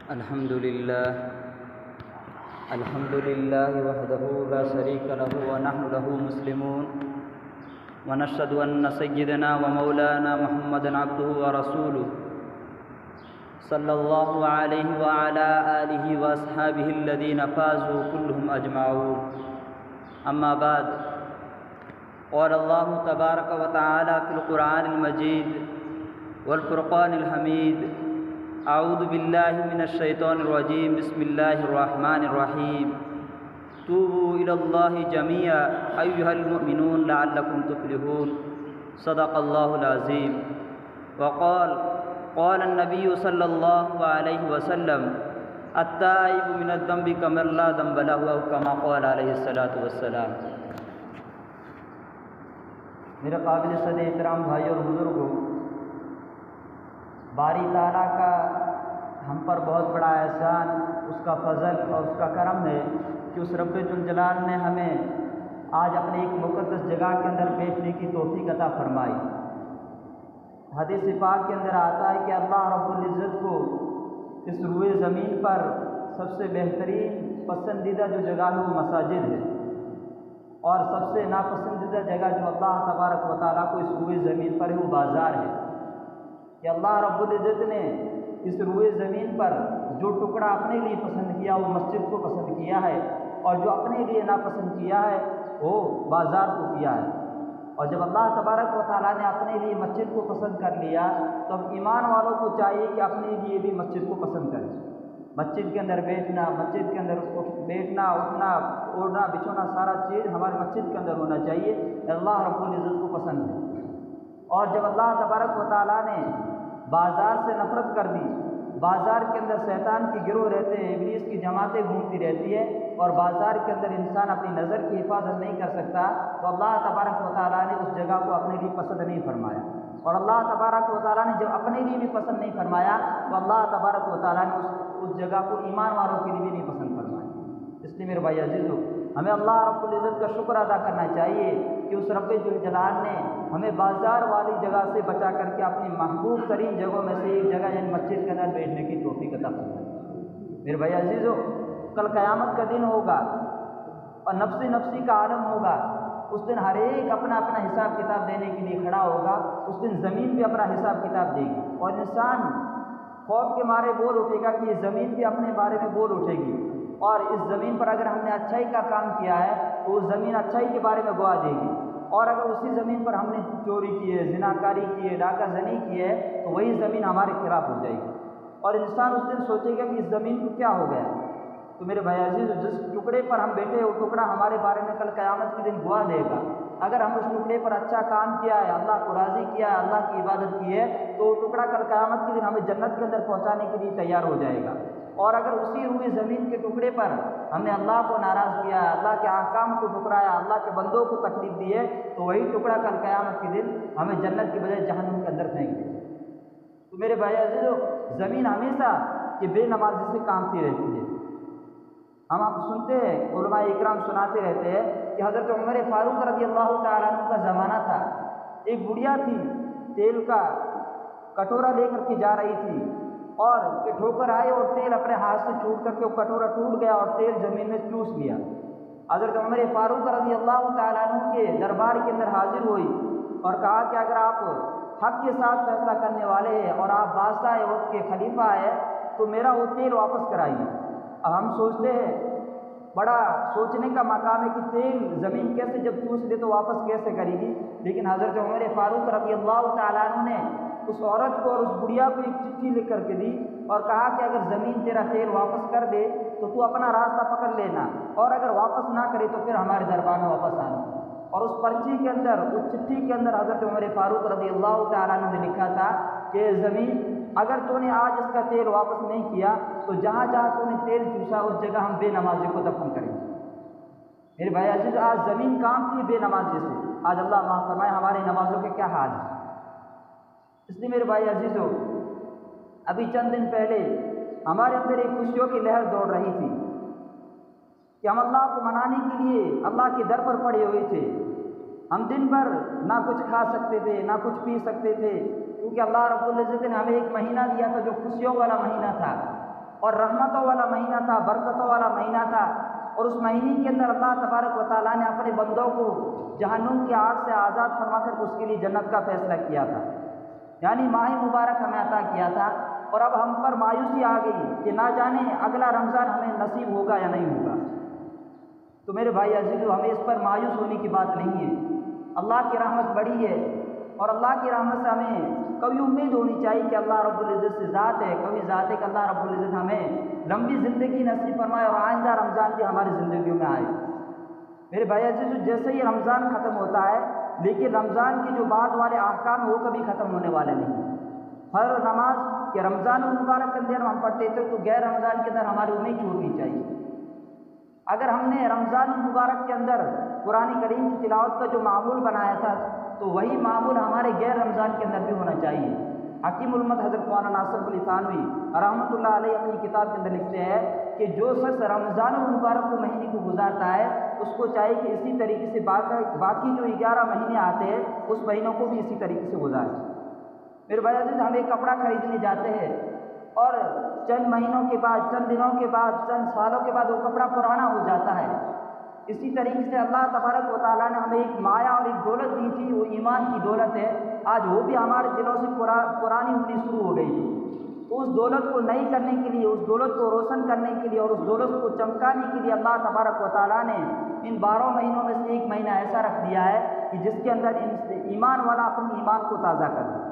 الحمد لله وحده لا شريك له ونحن له مسلمون ونشهد أن سيدنا ومولانا محمدا عبده ورسوله صلى الله عليه وعلى آله وأصحابه الذين فازوا كلهم أجمعون. أما بعد، قال الله تبارك وتعالى في القرآن المجيد والفرقان الحميد: اعوذ باللہ من الشیطان الرجیم، بسم اللہ الرحمن الرحیم. توبوا الی اللہ جميعا ایھا المؤمنون لعلکم تفلحون. صدق اللہ العظیم. قال النبی صلی اللہ علیہ وسلم: التائب من الذنب کمن لا ذنب له، او کما قال علیہ الصلاۃ والسلام. میرے قابل صد احترام بھائی اور بزرگوں، باری تعالیٰ کا ہم پر بہت بڑا احسان، اس کا فضل اور اس کا کرم ہے کہ اس رب ذوالجلال نے ہمیں آج اپنے ایک مقدس جگہ کے اندر بیٹھنے کی توفیق عطا فرمائی. حدیث پاک کے اندر آتا ہے کہ اللہ رب العزت کو اس روئے زمین پر سب سے بہترین پسندیدہ جو جگہ ہے وہ مساجد ہے، اور سب سے ناپسندیدہ جگہ جو اللہ تبارک و تعالیٰ کو اس روئے زمین پر ہے وہ بازار ہے. کہ اللہ رب العزت نے اس روئے زمین پر جو ٹکڑا اپنے لیے پسند کیا وہ مسجد کو پسند کیا ہے، اور جو اپنے لیے ناپسند کیا ہے وہ بازار کو کیا ہے. اور جب اللہ تبارک و تعالیٰ نے اپنے لیے مسجد کو پسند کر لیا تو اب ایمان والوں کو چاہیے کہ اپنے لیے بھی مسجد کو پسند کریں. مسجد کے اندر بیٹھنا، مسجد کے اندر بیٹھنا، اٹھنا، اوڑھنا، بچھونا، سارا چیز ہمارے مسجد کے اندر ہونا چاہیے. اللہ رب العزت کو پسند ہے. اور جب اللہ تبارک و تعالیٰ نے بازار سے نفرت کر دی، بازار کے اندر شیطان کی گروہ رہتے ہیں، ابلیس کی جماعتیں گھومتی رہتی ہے، اور بازار کے اندر انسان اپنی نظر کی حفاظت نہیں کر سکتا، تو اللہ تبارک و تعالیٰ نے اس جگہ کو اپنے لیے پسند نہیں فرمایا. اور اللہ تبارک و تعالیٰ نے جب اپنے لیے بھی پسند نہیں فرمایا تو اللہ تبارک و تعالیٰ نے اس جگہ کو ایمان والوں کے لیے بھی نہیں پسند فرمایا. اس لیے میرے بھائی عزیزو، ہمیں اللہ رب العزت کا شکر ادا کرنا چاہیے کہ اس رب ذوالجلال نے ہمیں بازار والی جگہ سے بچا کر کے اپنی محبوب ترین جگہوں میں سے ایک جگہ یعنی مسجد کے اندر بیٹھنے کی توفیق عطا فرمائی. میرے بھائی عزیزو، کل قیامت کا دن ہوگا اور نفسی کا عالم ہوگا. اس دن ہر ایک اپنا حساب کتاب دینے کے لیے کھڑا ہوگا. اس دن زمین بھی اپنا حساب کتاب دے گی، اور انسان خوف کے مارے بول اٹھے گا کہ یہ زمین بھی اپنے بارے میں بول اٹھے گی. اور اس زمین پر اگر ہم نے اچھائی کا کام کیا ہے تو وہ زمین اچھائی کے بارے میں گواہ دے گی، اور اگر اسی زمین پر ہم نے چوری کی ہے، زناکاری کی ہے، ڈاکہ زنی کی ہے تو وہی زمین ہمارے خلاف ہو جائے گی. اور انسان اس دن سوچے گا کہ اس زمین کو کیا ہو گیا. تو میرے بھائی عزیز، جس ٹکڑے پر ہم بیٹھے وہ ٹکڑا ہمارے بارے میں کل قیامت کے دن گواہ دے گا. اگر ہم اس ٹکڑے پر اچھا کام کیا ہے، اللہ کو راضی کیا ہے، اللہ کی عبادت کی ہے، تو وہ ٹکڑا کل قیامت کے دن ہمیں جنت کے اندر پہنچانے کے لیے تیار ہو جائے گا. اور اگر اسی روئے زمین کے ٹکڑے پر ہم نے اللہ کو ناراض کیا ہے، اللہ کے احکام کو ٹکرایا، اللہ کے بندوں کو تکلیف دی ہے، تو وہی ٹکڑا کل قیامت کے دن ہمیں جنت کی بجائے جہنم کے اندر پھینک دے. تو میرے بھائی عزیزو، زمین ہمیشہ یہ بے نمازی سے کامتی رہتی ہے. ہم آپ سنتے ہیں، علماء اکرام سناتے رہتے ہیں کہ حضرت عمر فاروق رضی اللہ تعالیٰ عنہ کا زمانہ تھا. ایک بڑھیا تھی، تیل کا کٹورا لے کر کے جا رہی تھی، اور کہ ٹھوکر آئے اور تیل اپنے ہاتھ سے چھوٹ کر کے وہ کٹورا ٹوٹ گیا اور تیل زمین میں چوس لیا. حضرت عمر فاروق رضی اللہ تعالیٰ عنہ کے دربار کے اندر حاضر ہوئی اور کہا کہ اگر آپ حق کے ساتھ فیصلہ کرنے والے ہیں اور آپ بادشاہ وقت کے خلیفہ ہیں تو میرا وہ تیل واپس کرائیے. اب ہم سوچتے ہیں، بڑا سوچنے کا مقام ہے کہ تیل زمین کیسے جب چوس لے تو واپس کیسے کرے گی. لیکن حضرت عمر فاروق رضی اللہ تعالیٰ عنہ نے اس عورت کو اور اس بڑھیا کو ایک چٹھی لکھ کر کے دی اور کہا کہ اگر زمین تیرا تیل واپس کر دے تو تو اپنا راستہ پکڑ لینا، اور اگر واپس نہ کرے تو پھر ہمارے دربار میں واپس آنا. اور اس پرچی کے اندر، اس چٹھی کے اندر حضرت عمر فاروق رضی اللہ تعالیٰ عنہ نے لکھا تھا کہ زمین، اگر تو نے آج اس کا تیل واپس نہیں کیا تو جہاں جہاں تو نے تیل چوسا اس جگہ ہم بے نمازی کو دفن کریں گے. میرے بھائی عزیز، آج زمین کام تھی بے نمازی سے. آج اللہ معاف فرمائے ہماری نمازوں کے کیا حال ہے. اس لیے میرے بھائی عزیزو، ابھی چند دن پہلے ہمارے اندر ایک خوشیوں کی لہر دوڑ رہی تھی کہ ہم اللہ کو منانے کے لیے اللہ کے در پر پڑے ہوئے تھے. ہم دن بھر نہ کچھ کھا سکتے تھے نہ کچھ پی سکتے تھے، کیونکہ اللہ رب العزت نے ہمیں ایک مہینہ دیا تھا جو خوشیوں والا مہینہ تھا. اور رحمتوں والا مہینہ تھا، برکتوں والا مہینہ تھا، اور اس مہینے کے اندر اللہ تبارک و تعالیٰ نے اپنے بندوں کو جہنم کی آگ سے آزاد فرما کر اس کے لیے جنت کا فیصلہ کیا تھا، یعنی ماہ مبارک ہمیں عطا کیا تھا۔ اور اب ہم پر مایوسی آ گئی کہ نہ جانے اگلا رمضان ہمیں نصیب ہوگا یا نہیں ہوگا۔ تو میرے بھائی عزیزو، ہمیں اس پر مایوس ہونے کی بات نہیں ہے، اللہ کی رحمت بڑی ہے، اور اللہ کی رحمت سے ہمیں کبھی امید ہونی چاہیے کہ اللہ رب العزت سے ذات ہے، کبھی ذات ہے کہ اللہ رب العزت ہمیں لمبی زندگی نصیب فرمائے اور آئندہ رمضان بھی ہماری زندگیوں میں آئے۔ میرے بھائی عزیزو، جیسے ہی رمضان ختم ہوتا ہے، لیکن رمضان کے جو بعد والے احکام ہیں وہ کبھی ختم ہونے والے نہیں۔ ہر نماز کہ رمضان المبارک کے اندر ہم پڑھتے تھے تو غیر رمضان کے اندر ہماری وہ نہیں چھوڑنی چاہیے۔ اگر ہم نے رمضان المبارک کے اندر قرآن کریم کی تلاوت کا جو معمول بنایا تھا تو وہی معمول ہمارے غیر رمضان کے اندر بھی ہونا چاہیے۔ حکیم الامت حضرت مولانا ناصر علی تھانوی رحمۃ اللہ علیہ اپنی کتاب کے اندر لکھتے ہیں کہ جو شخص رمضان المبارک کے مہینے کو گزارتا ہے اس کو چاہیے کہ اسی طریقے سے باقی جو 11 مہینے آتے ہیں اس مہینوں کو بھی اسی طریقے سے گزارے۔ میرے بھائی عزیز، ہم ایک کپڑا خریدنے جاتے ہیں اور چند مہینوں کے بعد، چند دنوں کے بعد، چند سالوں کے بعد وہ کپڑا پرانا ہو جاتا ہے۔ اسی طریقے سے اللہ تبارک و تعالیٰ نے ہمیں ایک مایا اور ایک دولت دی تھی، وہ ایمان کی دولت ہے، آج وہ بھی ہمارے دلوں سے پرانی ہونی شروع ہو گئی تھی۔ تو اس دولت کو نئی کرنے کے لیے، اس دولت کو روشن کرنے کے لیے اور اس دولت کو چمکانے کے لیے اللہ تبارک و تعالیٰ نے ان 12 مہینوں میں سے ایک مہینہ ایسا رکھ دیا ہے کہ جس کے اندر ایمان والا اپنے ایمان کو تازہ کر دے۔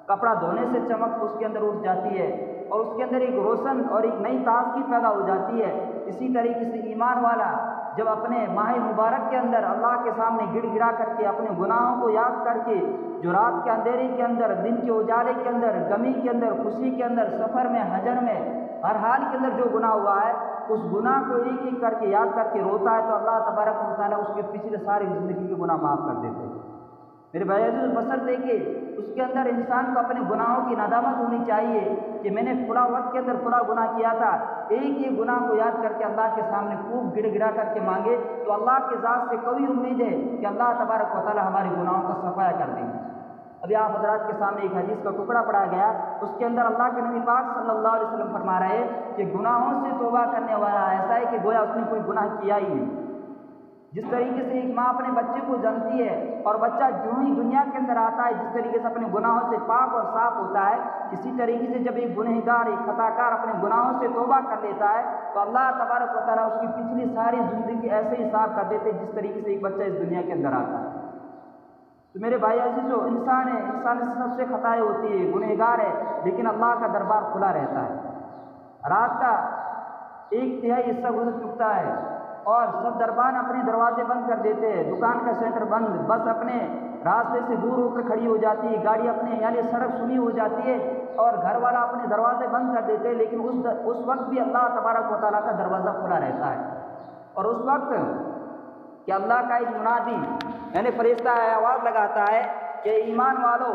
کپڑا دھونے سے چمک اس کے اندر اٹھ جاتی ہے اور اس کے اندر ایک روشن اور ایک نئی تازگی پیدا ہو جاتی ہے۔ اسی طریقے سے ایمان والا جب اپنے ماہ مبارک کے اندر اللہ کے سامنے گڑ گڑا کر کے اپنے گناہوں کو یاد کر کے، جو رات کے اندھیرے کے اندر، دن کے اجالے کے اندر، غمی کے اندر، خوشی کے اندر، سفر میں، حجر میں، ہر حال کے اندر جو گناہ ہوا ہے اس گناہ کو ایک ایک کر کے یاد کر کے روتا ہے تو اللہ تبارک و تعالیٰ اس کے پچھلے ساری زندگی کے گناہ معاف کر دیتے ہیں۔ میرے بھائی عزیز، بصرتے کہ اس کے اندر انسان کو اپنے گناہوں کی ندامت ہونی چاہیے کہ میں نے فلاں وقت کے اندر فلاں گناہ کیا تھا، ایک ایک گناہ کو یاد کر کے اللہ کے سامنے خوب گڑ گڑا کر کے مانگے تو اللہ کے ذات سے کوئی امید ہے کہ اللہ تبارک و تعالیٰ ہمارے گناہوں کا صفایا کر دیں گے۔ ابھی آپ حضرات کے سامنے ایک حدیث کا ٹکڑا پڑھا گیا، اس کے اندر اللہ کے نبی پاک صلی اللہ علیہ وسلم فرما رہے ہیں کہ گناہوں سے توبہ کرنے والا ایسا ہے کہ گویا اس نے کوئی گناہ کیا ہی نہیں۔ جس طریقے سے ایک ماں اپنے بچے کو جنتی ہے اور بچہ جو ہی دنیا کے اندر آتا ہے جس طریقے سے اپنے گناہوں سے پاک اور صاف ہوتا ہے، اسی طریقے سے جب ایک گنہگار، ایک خطا کار اپنے گناہوں سے توبہ کر لیتا ہے تو اللہ تبارک و تعالیٰ اس کی پچھلی ساری زندگی ایسے ہی صاف کر دیتے جس طریقے سے ایک بچہ اس دنیا کے اندر آتا ہے۔ تو میرے بھائی عزیزو، انسان ہے، انسان سے سب سے خطائیں ہوتی ہے، گنہگار ہے، لیکن اللہ کا دربار کھلا رہتا ہے۔ رات کا 1/3 حصہ گزر چکتا ہے اور سب دربان اپنے دروازے بند کر دیتے ہیں، دکان کا شٹر بند، بس اپنے راستے سے دور ہو کر کھڑی ہو جاتی ہے، گاڑی اپنے یعنی سڑک سنی ہو جاتی ہے اور گھر والا اپنے دروازے بند کر دیتے ہیں، لیکن اس وقت بھی اللہ تبارک و تعالیٰ کا دروازہ کھلا رہتا ہے۔ اور اس وقت کہ اللہ کا ایک منادی یعنی فرشتہ آواز لگاتا ہے کہ ایمان والو،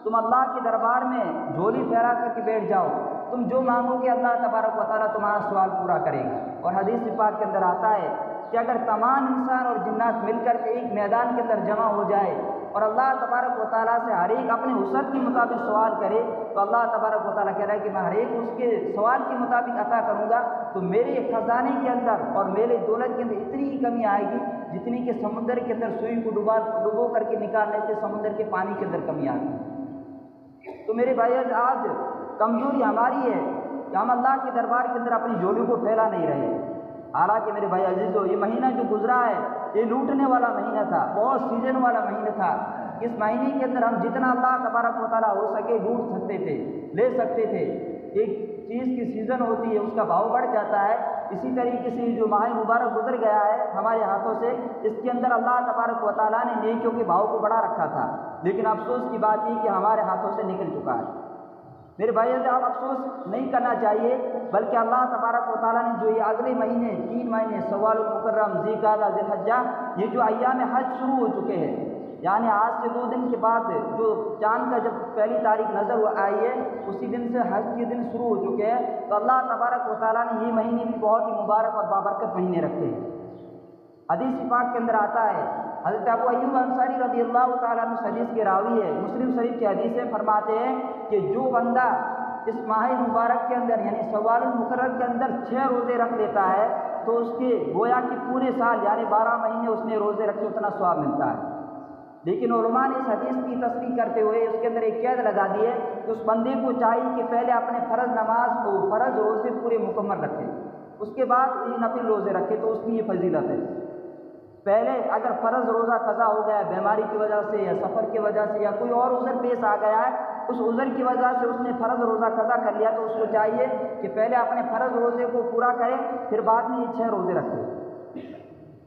تم اللہ کے دربار میں جھولی پھیلا کر کے بیٹھ جاؤ، تم جو مانگو گے اللہ تبارک و تعالیٰ تمہارا سوال پورا کرے گا۔ اور حدیث پاک کے اندر آتا ہے کہ اگر تمام انسان اور جنات مل کر کے ایک میدان کے اندر جمع ہو جائے اور اللہ تبارک و تعالیٰ سے ہر ایک اپنے وسعت کے مطابق سوال کرے تو اللہ تبارک و تعالیٰ کہہ رہا ہے کہ میں ہر ایک اس کے سوال کے مطابق عطا کروں گا، تو میرے خزانے کے اندر اور میرے دولت کے اندر اتنی ہی کمی آئے گی جتنی کہ سمندر کے اندر سوئی کو ڈبو کر کے نکالنے سے سمندر کے پانی کے اندر کمی آتی ہے۔ تو میرے بھائی آج کمزوری ہماری ہے کہ ہم اللہ کے دربار کے اندر اپنی جھولی کو پھیلا نہیں رہے۔ حالانکہ میرے بھائی عزیزو، یہ مہینہ جو گزرا ہے یہ لوٹنے والا مہینہ تھا، بہت سیزن والا مہینہ تھا۔ اس مہینے کے اندر ہم جتنا اللہ تبارک و تعالیٰ ہو سکے لوٹ سکتے تھے، لے سکتے تھے۔ ایک چیز کی سیزن ہوتی ہے، اس کا بھاؤ بڑھ جاتا ہے۔ اسی طریقے سے جو ماہ مبارک گزر گیا ہے ہمارے ہاتھوں سے، اس کے اندر اللہ تبارک و تعالیٰ نے نیکیوں کے بھاؤ کو بڑھا رکھا تھا، لیکن افسوس کی بات یہ کہ ہمارے ہاتھوں سے نکل چکا ہے۔ میرے بھائی آپ افسوس نہیں کرنا چاہیے، بلکہ اللہ تبارک و تعالیٰ نے جو یہ اگلے مہینے 3 مہینے شوال المکرم، ذی القعدہ، ذی الحجہ، یہ جو ایام حج شروع ہو چکے ہیں، یعنی آج سے 2 دن کے بعد جو چاند کا جب پہلی تاریخ نظر آئی ہے اسی دن سے حج کے دن شروع ہو چکے ہیں، تو اللہ تبارک و تعالیٰ نے یہ مہینے بھی بہت ہی مبارک اور بابرکت مہینے رکھے ہیں۔ حدیث پاک کے اندر آتا ہے، حضرت ابو ایوب انصاری رضی اللہ تعالیٰ عنہ حدیث کے راوی ہے، مسلم شریف کی حدیث ہے، فرماتے ہیں کہ جو بندہ اس ماہ مبارک کے اندر یعنی شوال المقرر کے اندر 6 روزے رکھ لیتا ہے تو اس کے گویا کہ پورے سال یعنی 12 مہینے اس نے روزے رکھے اتنا ثواب ملتا ہے۔ لیکن علماء نے اس حدیث کی تصریح کرتے ہوئے اس کے اندر ایک قید لگا دی ہے کہ اس بندے کو چاہیے کہ پہلے اپنے فرض نماز کو فرض روزے پورے مکمل رکھے، اس کے بعد یہ نفل روزے رکھے تو اس کی یہ فضیلت ہے۔ پہلے اگر فرض روزہ قضا ہو گیا ہے بیماری کی وجہ سے یا سفر کی وجہ سے یا کوئی اور عذر پیش آ گیا ہے، اس عذر کی وجہ سے اس نے فرض روزہ قضا کر لیا تو اس کو چاہیے کہ پہلے اپنے فرض روزے کو پورا کرے پھر بعد میں یہ 6 روزے رکھے۔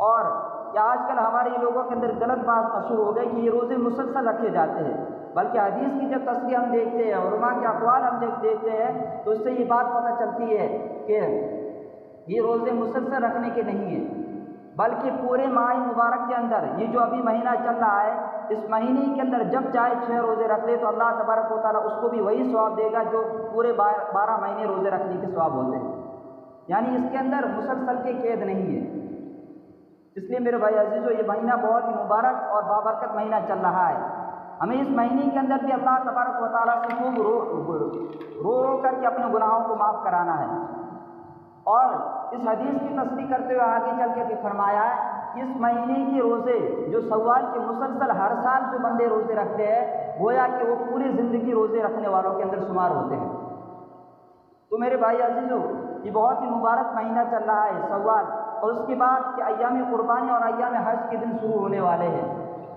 اور کہ آج کل ہمارے لوگوں کے اندر غلط بات مشہور ہو گئی کہ یہ روزے مسلسل رکھے جاتے ہیں، بلکہ حدیث کی جب تصریح ہم دیکھتے ہیں علماء کے اقوال ہم جب دیکھتے ہیں تو اس سے یہ بات پتہ چلتی ہے کہ یہ روزے مسلسل رکھنے کے نہیں ہیں، بلکہ پورے ماہ مبارک کے اندر یہ جو ابھی مہینہ چل رہا ہے اس مہینے کے اندر جب چاہے 6 روزے رکھ لے تو اللہ تبارک و تعالیٰ اس کو بھی وہی ثواب دے گا جو پورے 12 مہینے روزے رکھنے کے ثواب ہوتے ہیں، یعنی اس کے اندر مسلسل کے قید نہیں ہے۔ اس لیے میرے بھائی عزیزو یہ مہینہ بہت ہی مبارک اور بابرکت مہینہ چل رہا ہے، ہمیں اس مہینے کے اندر بھی اللہ تبارک و تعالیٰ سے خوب رو کر کے اپنے گناہوں کو معاف کرانا ہے۔ اور اس حدیث کی تصریح کرتے ہوئے آگے چل کے بھی فرمایا ہے کہ اس مہینے کے روزے جو شوال کے مسلسل ہر سال جو بندے روزے رکھتے ہیں گویا کہ وہ پوری زندگی روزے رکھنے والوں کے اندر شمار ہوتے ہیں۔ تو میرے بھائی عزیزو یہ بہت ہی مبارک مہینہ چل رہا ہے شوال، اور اس کے بعد کہ ایام قربانی اور ایام حج کے دن شروع ہونے والے ہیں،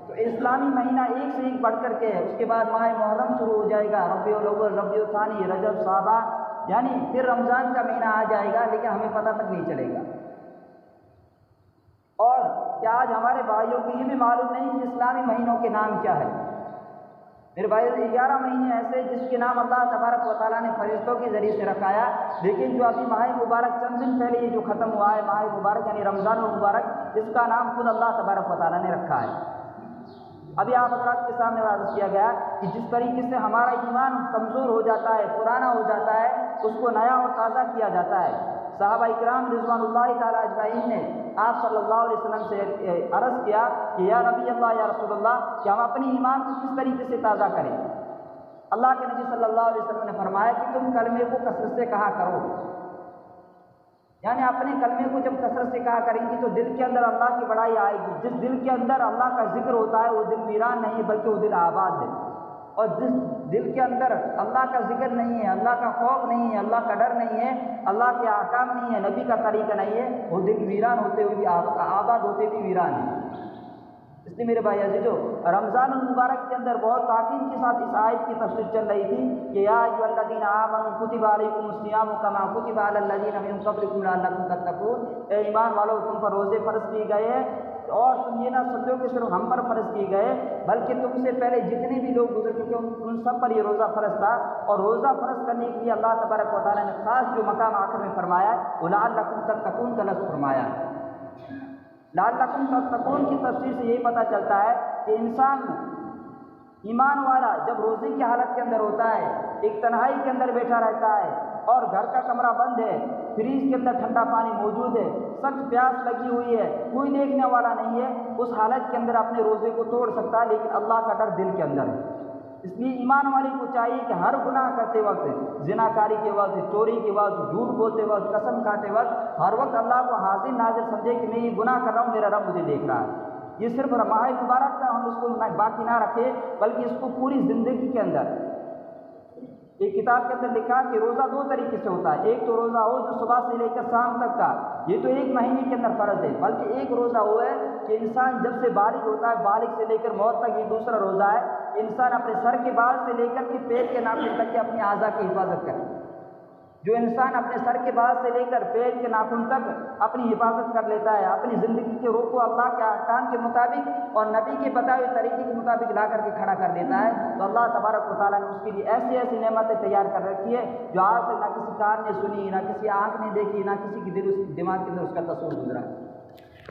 تو اسلامی مہینہ ایک سے ایک بڑھ کر کے ہے۔ اس کے بعد ماہ محرم شروع ہو جائے گا، ربیع الاول، ربیع الثانی، رجب، شعبان، یعنی پھر رمضان کا مہینہ آ جائے گا لیکن ہمیں پتہ تک نہیں چلے گا۔ اور کیا آج ہمارے بھائیوں کو یہ بھی معلوم نہیں کہ اسلامی مہینوں کے نام کیا ہے؟ میرے بھائی 11 مہینے ایسے جس کے نام اللہ تبارک و تعالیٰ نے فرشتوں کے ذریعے سے رکھایا، لیکن جو ابھی ماہ مبارک چند دن پہلے یہ جو ختم ہوا ہے ماہ مبارک یعنی رمضان المبارک، اس کا نام خود اللہ تبارک و تعالیٰ نے رکھا ہے۔ ابھی آپ حضرات کے سامنے واضح کیا گیا کہ جس طریقے سے ہمارا ایمان کمزور ہو جاتا ہے، پرانا ہو جاتا ہے، اس کو نیا اور تازہ کیا جاتا ہے۔ صحابہ اکرام رضوان اللہ تعالیٰ اجمعین نے آپ صلی اللہ علیہ وسلم سے عرض کیا کہ یا نبی اللہ، یا رسول اللہ، کہ ہم اپنی ایمان کو کس طریقے سے تازہ کریں؟ اللہ کے نبی صلی اللہ علیہ وسلم نے فرمایا کہ تم کلمے کو کثرت سے کہا کرو، یعنی اپنے کلمے کو جب کثرت سے کہا کریں گی تو دل کے اندر اللہ کی بڑائی آئے گی۔ جس دل کے اندر اللہ کا ذکر ہوتا ہے وہ دل ویران نہیں بلکہ وہ دل آباد ہے، اور جس دل کے اندر اللہ کا ذکر نہیں ہے، اللہ کا خوف نہیں ہے، اللہ کا ڈر نہیں ہے، اللہ کے احکام نہیں ہے، نبی کا طریقہ نہیں ہے، وہ دل ویران ہوتے ہوئے بھی آباد ہوتے بھی ویران ہے۔ اس لیے میرے بھائی عزیزو رمضان المبارک کے اندر بہت تاکید کے ساتھ اس آیت کی تفسیر چل رہی تھی کہ یا ایھا الذین آمنوا کتب علیکم الصیام کما کتب علی الذین من قبلکم لعلکم تتقون، اے ایمان والو تم پر روزے فرض کیے گئے ہیں، اور تم یہ نہ سمجھو کہ صرف ہم پر فرض کیے گئے بلکہ تم سے پہلے جتنے بھی لوگ گزر چکے ان سب پر یہ روزہ فرض تھا۔ اور روزہ فرض کرنے کے لیے اللہ تبارک و تعالیٰ نے خاص جو مقام آخر میں فرمایا ہے لعلکم تتقون کا لفظ فرمایا ہے۔ لعلکم تتقون کی تفسیر سے یہی پتہ چلتا ہے کہ انسان ایمان والا جب روزے کی حالت کے اندر ہوتا ہے، ایک تنہائی کے اندر بیٹھا رہتا ہے اور گھر کا کمرہ بند ہے، فریج کے اندر ٹھنڈا پانی موجود ہے، سخت پیاس لگی ہوئی ہے، کوئی دیکھنے والا نہیں ہے، اس حالت کے اندر اپنے روزے کو توڑ سکتا ہے، لیکن اللہ کا ڈر دل کے اندر ہے۔ اس لیے ایمان والے کو چاہیے کہ ہر گناہ کرتے وقت، زنا کاری کے وقت، چوری کے وقت، جھوٹ بولتے وقت، قسم کھاتے وقت ہر وقت اللہ کو حاضر ناظر سمجھے کہ میں یہ گناہ کر رہا ہوں، میرا رب مجھے دیکھ رہا ہے۔ یہ صرف ماہ مبارک کا ہم اس کو باقی نہ رکھے بلکہ اس کو پوری زندگی کے اندر۔ ایک کتاب کے اندر لکھا کہ روزہ 2 طریقے سے ہوتا ہے، ایک تو روزہ ہو جو صبح سے لے کر شام تک کا، یہ تو ایک مہینے کے اندر فرض ہے، بلکہ ایک روزہ وہ ہے کہ انسان جب سے بالغ ہوتا ہے، بالغ سے لے کر موت تک، یہ دوسرا روزہ ہے انسان اپنے سر کے بال سے لے کر کے پیر کے ناخن تک کے اپنے اعضاء کی حفاظت کرے۔ جو انسان اپنے سر کے بال سے لے کر پیر کے ناخن تک اپنی حفاظت کر لیتا ہے، اپنی زندگی کے روح کو اللہ کے احکام کے مطابق اور نبی کے بتائے ہوئے طریقے کے مطابق لا کر کے کھڑا کر دیتا ہے، تو اللہ تبارک و تعالیٰ نے اس کے لیے ایسی ایسی نعمتیں تیار کر رکھی ہے جو آج تک نہ کسی کان نے سنی، نہ کسی آنکھ نے دیکھی، نہ کسی کی دماغ کے اندر اس کا تصور گزرا۔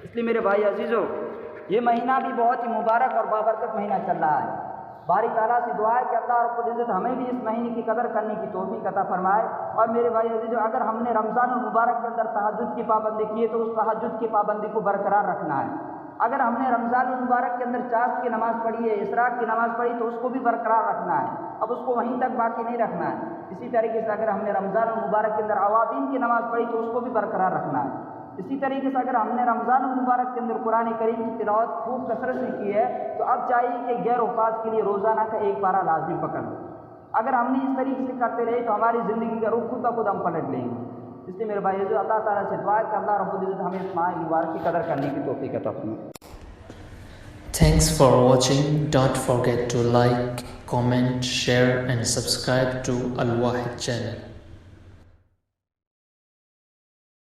اس لیے میرے بھائی عزیزو یہ مہینہ بھی بہت ہی مبارک اور بابرکت مہینہ چل رہا ہے۔ باری تعالیٰ سے دعا ہے کہ اللہ رب العزت ہمیں بھی اس مہینے کی قدر کرنے کی توفیق عطا فرمائے۔ اور میرے بھائی عزیزو اگر ہم نے رمضان المبارک کے اندر تہجد کی پابندی کی ہے تو اس تہجد کی پابندی کو برقرار رکھنا ہے، اگر ہم نے رمضان المبارک کے اندر چاشت کی نماز پڑھی ہے، اشراق کی نماز پڑھی، تو اس کو بھی برقرار رکھنا ہے، اب اس کو وہیں تک باقی نہیں رکھنا ہے۔ اسی طریقے سے اگر ہم نے رمضان المبارک کے اندر اوابین کی نماز پڑھی تو اس کو بھی برقرار رکھنا ہے۔ اسی طریقے سے اگر ہم نے رمضان المبارک کے اندر قرآن کریم کی تلاوت خوب کثرت سے کی ہے تو اب چاہیے کہ غیر حفاظ کے لیے روزانہ کا ایک پارہ لازمی پکڑ لیں۔ اگر ہم نے اس طریقے سے کرتے رہے تو ہماری زندگی کا رخ خود بخود ہم پلٹ لیں گے۔ اس لیے میرے بھائی اللہ تعالیٰ سے دعا ہے کہ اللہ رب العزت ہمیں اس ماہ مبارک کی قدر کرنے کی توفیق عطا فرمائے۔ Thanks for watching. Don't forget to like, comment, share and subscribe to Al Wahid channel.